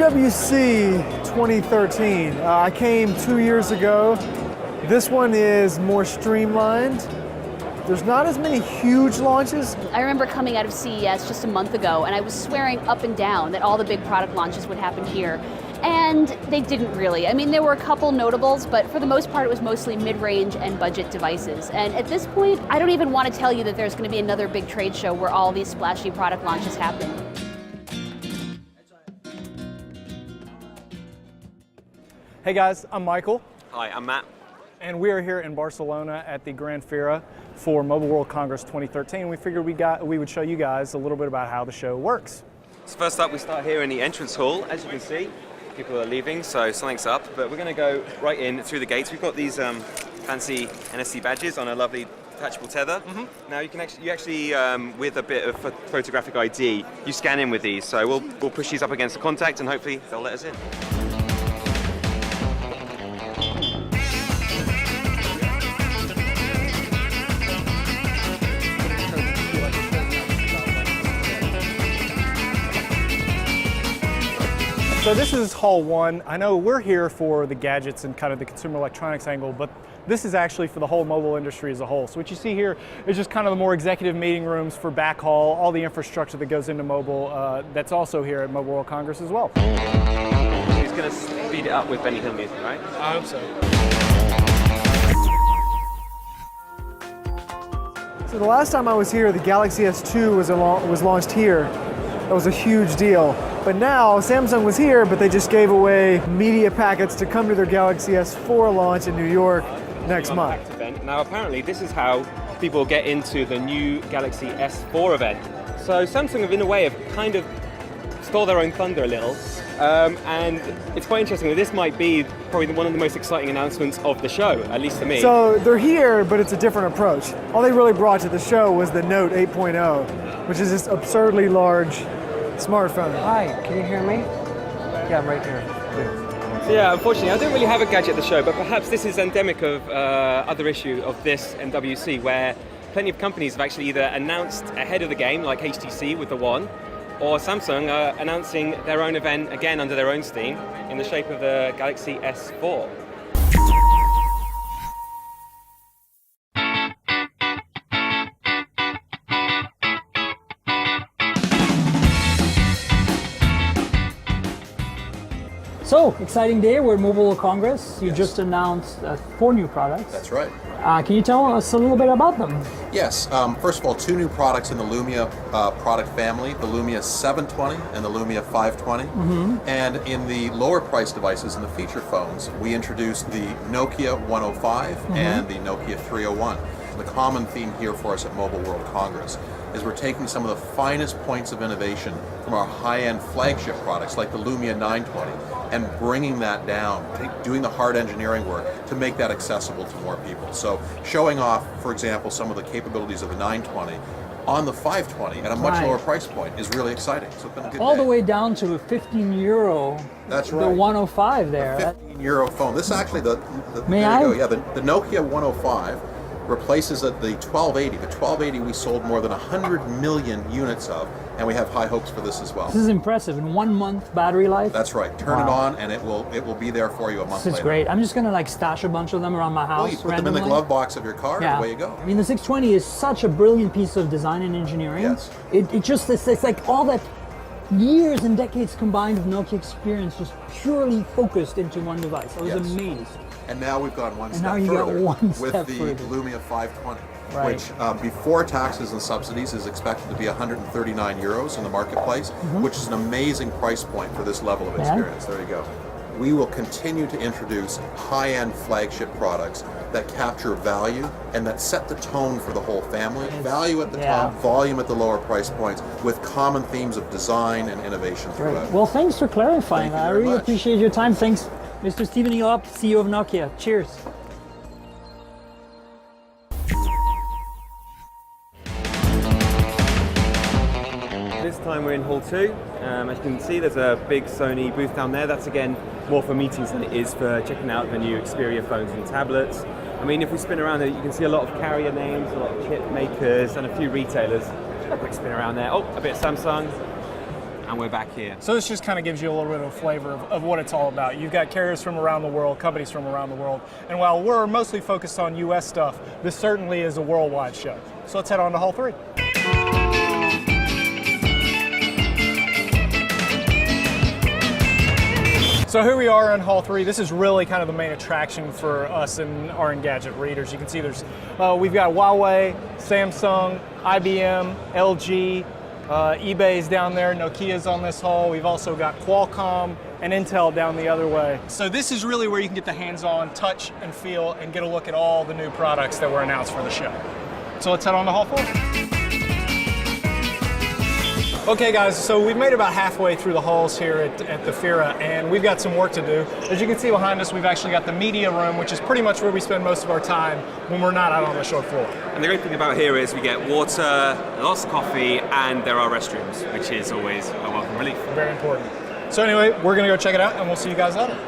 MWC 2013. I came 2 years ago. This one is more streamlined. There's not as many huge launches. I remember coming out of CES just a month ago and I was swearing up and down that all the big product launches would happen here. And they didn't really. I mean, there were a couple notables, but for the most part, it was mostly mid-range and budget devices. And at this point, I don't even want to tell you that there's going to be another big trade show where all these splashy product launches happen. Hey guys, I'm Michael. Hi, I'm Matt. And we are here in Barcelona at the Gran Fira for Mobile World Congress 2013. We figured we would show you guys a little bit about how the show works. So first up, we start here in the entrance hall. As you can see, people are leaving, so something's up. But we're going to go right in through the gates. We've got these fancy NFC badges on a lovely detachable tether. Mm-hmm. Now you actually with a bit of photographic ID, you scan in with these. So we'll push these up against the contact, and hopefully they'll let us in. So this is Hall 1. I know we're here for the gadgets and kind of the consumer electronics angle, but this is actually for the whole mobile industry as a whole. So what you see here is just kind of the more executive meeting rooms for backhaul, all the infrastructure that goes into mobile, that's also here at Mobile World Congress as well. He's going to speed it up with Benny Hill music, right? I hope so. So the last time I was here, the Galaxy S2 was launched here. That was a huge deal. But now, Samsung was here, but they just gave away media packets to come to their Galaxy S4 launch in New York next month. Event. Now, apparently, this is how people get into the new Galaxy S4 event. So Samsung have, in a way, have kind of stole their own thunder a little. And it's quite interesting. This might be probably one of the most exciting announcements of the show, at least to me. So they're here, but it's a different approach. All they really brought to the show was the Note 8.0, which is this absurdly large smartphone. Hi, can you hear me? Yeah, I'm right here. Good. So yeah, unfortunately, I don't really have a gadget at the show, but perhaps this is endemic of other issue of this MWC, where plenty of companies have actually either announced ahead of the game, like HTC with the One, or Samsung are announcing their own event, again under their own steam, in the shape of the Galaxy S4. So, exciting day, we're at Mobile World Congress. You just announced 4 new products. That's right. Can you tell us a little bit about them? Yes, first of all, 2 new products in the Lumia product family, the Lumia 720 and the Lumia 520. Mm-hmm. And in the lower price devices, in the feature phones, we introduced the Nokia 105 mm-hmm. and the Nokia 301. The common theme here for us at Mobile World Congress is we're taking some of the finest points of innovation from our high-end flagship products like the Lumia 920 and bringing that down, doing the hard engineering work to make that accessible to more people. So showing off, for example, some of the capabilities of the 920 on the 520 at a much lower price point is really exciting. So it's been a good All day. the way down to €15. That's right. The 105 there. The €15 phone. This is actually the Nokia 105 replaces the 1280. The 1280 we sold more than 100 million units of, and we have high hopes for this as well. This is impressive. In 1 month battery life? That's right. Turn it on and it will be there for you a month later. This is great. I'm just going to stash a bunch of them around my house. Well, you put them in the glove box of your car and away you go. I mean, the 620 is such a brilliant piece of design and engineering. Yes. It's like all that years and decades combined of Nokia experience just purely focused into one device. I was amazed. And now we've gone one step further with the Lumia 520, right. which before taxes and subsidies is expected to be €139 in the marketplace, mm-hmm. which is an amazing price point for this level of experience. There you go. We will continue to introduce high-end flagship products that capture value and that set the tone for the whole family. Value at the top, volume at the lower price points, with common themes of design and innovation throughout. Well, thanks for clarifying. I really much. appreciate your time. Thanks, Mr. Stephen Elop, CEO of Nokia. Cheers. This time we're in Hall 2. As you can see, there's a big Sony booth down there. That's again more for meetings than it is for checking out the new Xperia phones and tablets. I mean, if we spin around there, you can see a lot of carrier names, a lot of chip makers, and a few retailers. A quick spin around there. Oh, a bit of Samsung. And and we're back here. So this just kind of gives you a little bit of a flavor of what it's all about. You've got carriers from around the world, companies from around the world, and while we're mostly focused on US stuff, this certainly is a worldwide show. So let's head on to Hall 3. So here we are in Hall 3. This is really kind of the main attraction for us and our Engadget readers. You can see we've got Huawei, Samsung, IBM, LG, eBay's down there, Nokia's on this hall. We've also got Qualcomm and Intel down the other way. So this is really where you can get the hands-on touch and feel and get a look at all the new products that were announced for the show. So let's head on to Hall 4. Okay guys, so we've made it about halfway through the halls here at the FIRA, and we've got some work to do. As you can see behind us, we've actually got the media room, which is pretty much where we spend most of our time when we're not out on the show floor. And the great thing about here is we get water, lots of coffee, and there are restrooms, which is always a welcome relief. Very important. So anyway, we're gonna go check it out, and we'll see you guys later.